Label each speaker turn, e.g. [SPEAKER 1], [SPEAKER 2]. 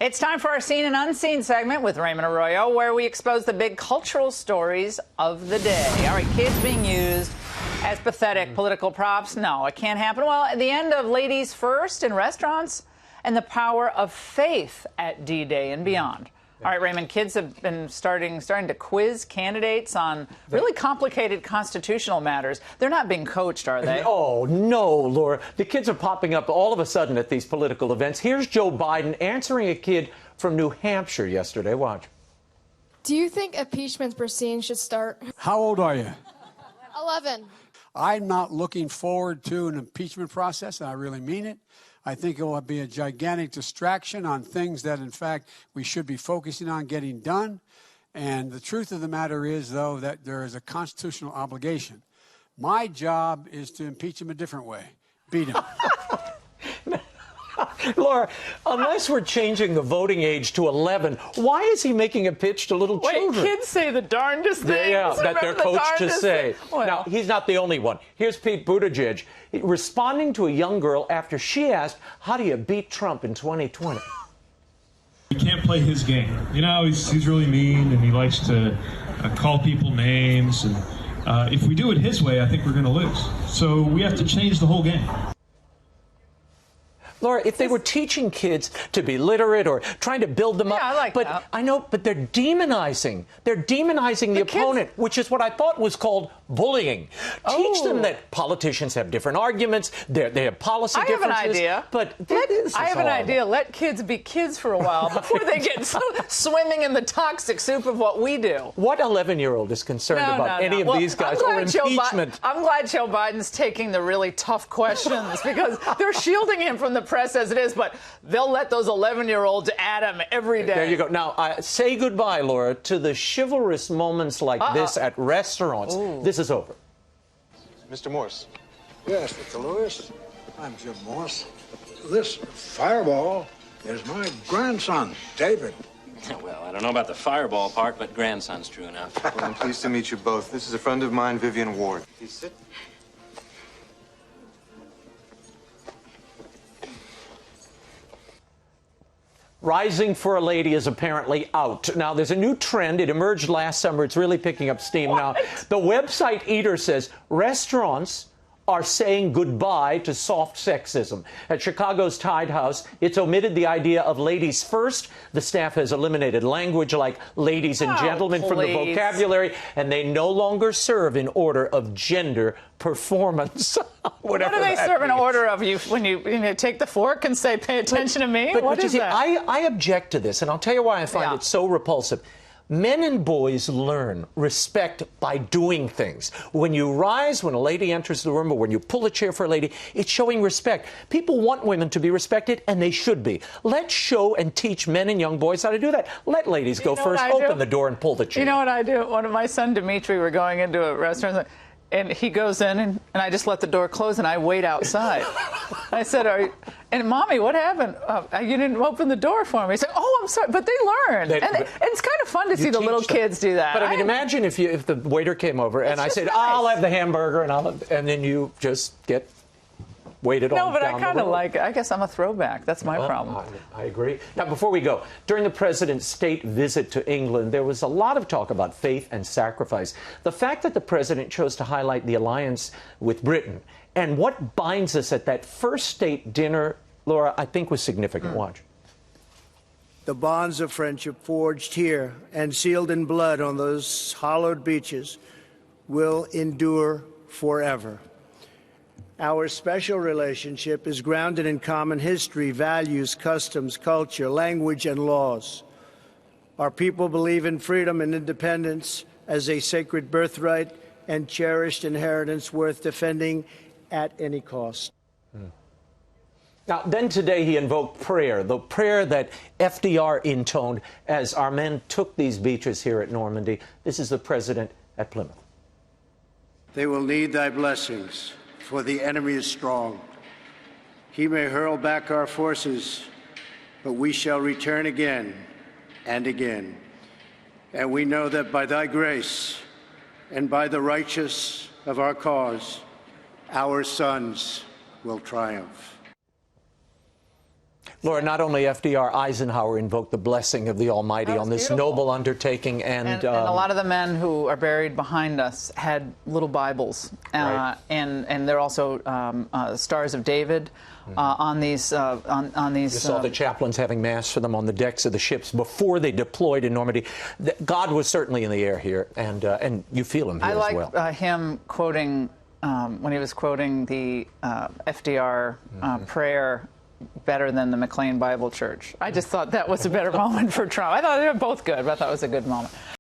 [SPEAKER 1] It's time for our Seen and Unseen segment with Raymond Arroyo, where we expose the big cultural stories of the day. All right, kids being used as pathetic political props. No, it can't happen. Well, at the end of Ladies First in restaurants and the power of faith at D-Day and beyond. All right, Raymond, kids have been starting to quiz candidates on really complicated constitutional matters. They're not being coached, are they?
[SPEAKER 2] Oh, no, Laura. The kids are popping up all of a sudden at these political events. Here's Joe Biden answering a kid from New Hampshire yesterday. Watch.
[SPEAKER 3] Do you think impeachment proceedings should start?
[SPEAKER 4] How old are you?
[SPEAKER 3] 11.
[SPEAKER 4] I'm not looking forward to an impeachment process, and I really mean it. I think it will be a gigantic distraction on things that, in fact, we should be focusing on getting done. And the truth of the matter is, though, that there is a constitutional obligation. My job is to impeach him a different way. Beat him.
[SPEAKER 2] Laura, unless we're changing the voting age to 11, why is he making a pitch to little children?
[SPEAKER 1] Kids say the darndest things.
[SPEAKER 2] Yeah, that they're coached to say.
[SPEAKER 1] Well.
[SPEAKER 2] Now, he's not the only one. Here's Pete Buttigieg responding to a young girl after she asked, how do you beat Trump in 2020?
[SPEAKER 5] We can't play his game. You know, he's really mean, and he likes to call people names. And if we do it his way, I think we're going to lose. So we have to change the whole game.
[SPEAKER 2] Laura, if they were teaching kids to be literate or trying to build them up,
[SPEAKER 1] I like
[SPEAKER 2] but
[SPEAKER 1] that.
[SPEAKER 2] I know, but they're demonizing the opponent, which is what I thought was called bullying. Teach them that politicians have different arguments, they have policy differences.
[SPEAKER 1] I have an idea.
[SPEAKER 2] But
[SPEAKER 1] I have an idea. Let kids be kids for a while before they get swimming in the toxic soup of what we do.
[SPEAKER 2] What 11-year-old is concerned about any of these guys or impeachment?
[SPEAKER 1] I'm glad Joe Biden's taking the really tough questions because they're shielding him from the press as it is, but they'll let those 11-year-olds at him every day.
[SPEAKER 2] There you go. Now, say goodbye, Laura, to the chivalrous moments like this at restaurants.
[SPEAKER 1] Ooh.
[SPEAKER 2] This is over.
[SPEAKER 6] Mr. Morse.
[SPEAKER 7] Yes, Mr. Lewis. I'm Jim Morse. This fireball is my grandson, David.
[SPEAKER 8] Well, I don't know about the fireball part, but grandson's true enough.
[SPEAKER 6] Well, I'm pleased to meet you both. This is a friend of mine, Vivian Ward. Please sit.
[SPEAKER 2] Rising for a lady is apparently out. Now, there's a new trend. It emerged last summer. It's really picking up steam now. The website Eater says restaurants are saying goodbye to soft sexism. At Chicago's Tide House, it's omitted the idea of ladies first. The staff has eliminated language like ladies and gentlemen from the vocabulary, and they no longer serve in order of gender performance.
[SPEAKER 1] What do they serve in order of you when you take the fork and say, pay attention to me?
[SPEAKER 2] But
[SPEAKER 1] what is that?
[SPEAKER 2] I object to this, and I'll tell you why I find it so repulsive. Men and boys learn respect by doing things. When you rise, when a lady enters the room, or when you pull a chair for a lady, it's showing respect. People want women to be respected, and they should be. Let's show and teach men and young boys how to do that. Let ladies go first, open the door, and pull the chair.
[SPEAKER 1] You know what I do? One of my son, Dimitri, we're going into a restaurant, and he goes in, and I just let the door close, and I wait outside. I said, and Mommy, what happened? You didn't open the door for me. He said, oh, I'm sorry. But they learn. And it's kind of fun to see the little kids do that.
[SPEAKER 2] But I mean, imagine if the waiter came over, and I said, I'll have the hamburger, and then you just get waited on.
[SPEAKER 1] No, but I kind of like it. I guess I'm a throwback. That's my problem.
[SPEAKER 2] I agree. Now, before we go, during the president's state visit to England, there was a lot of talk about faith and sacrifice. The fact that the president chose to highlight the alliance with Britain and what binds us at that first state dinner, Laura, I think was significant. Watch.
[SPEAKER 9] The bonds of friendship forged here and sealed in blood on those hallowed beaches will endure forever. Our special relationship is grounded in common history, values, customs, culture, language, and laws. Our people believe in freedom and independence as a sacred birthright and cherished inheritance worth defending at any cost.
[SPEAKER 2] Now, then today he invoked prayer, the prayer that FDR intoned as our men took these beaches here at Normandy. This is the president at Plymouth.
[SPEAKER 9] They will need thy blessings, for the enemy is strong. He may hurl back our forces, but we shall return again and again. And we know that by thy grace and by the righteous of our cause, our sons will triumph.
[SPEAKER 2] Laura, not only FDR, Eisenhower invoked the blessing of the Almighty on this
[SPEAKER 1] beautiful.
[SPEAKER 2] noble undertaking.
[SPEAKER 1] And a lot of the men who are buried behind us had little Bibles.
[SPEAKER 2] Right.
[SPEAKER 1] And they're also Stars of David on these.
[SPEAKER 2] You saw the chaplains having Mass for them on the decks of the ships before they deployed in Normandy. God was certainly in the air here, and you feel him here
[SPEAKER 1] I
[SPEAKER 2] as well.
[SPEAKER 1] like him quoting, when he was quoting the FDR prayer, better than the McLean Bible Church. I just thought that was a better moment for Trump. I thought they were both good, but I thought it was a good moment.